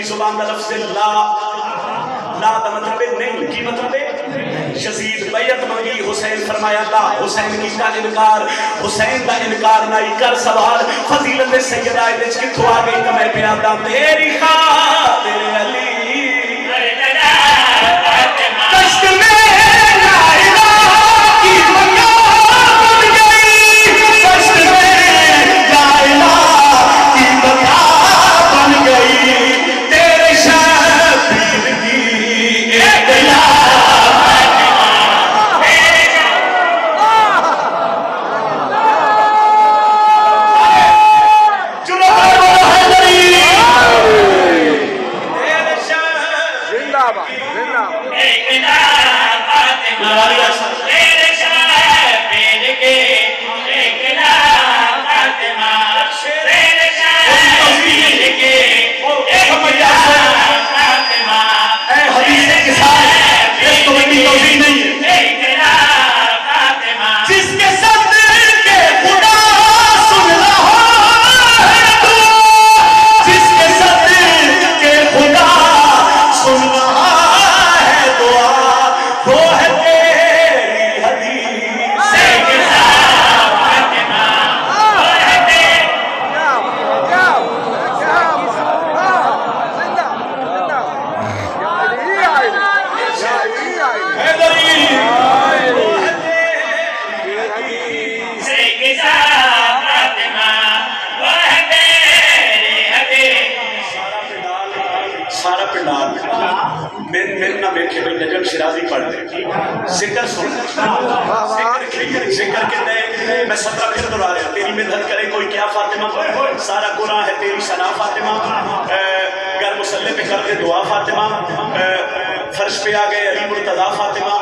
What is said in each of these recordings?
की जुबान का लफ्ज़ ला, ला का मतलब है नहीं, की मतलब है यजीद बैयत मंगी, हुसैन फरमाया ला, हुसैन की का इनकार, हुसैन का इनकार ना ही कर। सवाल फजीलत सैयदा इच किथों आ गई तो मैं प्यादा तेरी खातिर अली कश्त में लाइला की मंगा बन गई, कश्त में लाइला की मंगा बन गई, तेरे शबीर की एक शिराजी पढ़ जिक्र सुन, जिक्र के मैं 17 फिर दोहरा रहा, तेरी मिन्नत करे कोई क्या फातिमा, सारा गुनाह है तेरी सना फातिमा, घर मुसल्ले पे कर दे दुआ फातिमा, फर्श पे आ गए अली मुर्तजा फातिमा,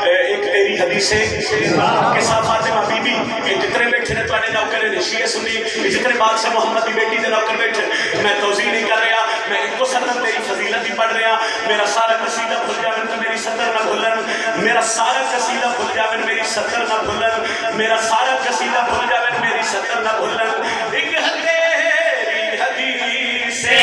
एक तेरी हदीसे किसा फातिमा बीबी, जितने बैठे ने तुम्हारे नौकर ने शीए सुनी, जितने बाद से मोहम्मद की बेटी के नौकर बैठे, मैं तौज़ीह नहीं कर रहा, मैं इनको सदर तेरी फजीलत ही पढ़ रहा, मेरा सारा कसीदा भूल जावे तो मेरी सदर ना भूलन, मेरा सारा कसीदा भूल जावे मेरी सदर ना भूलन, मेरा सारा कसीदा भूल जावे मेरी सदर ना भूलन, एक तेरी हदीसे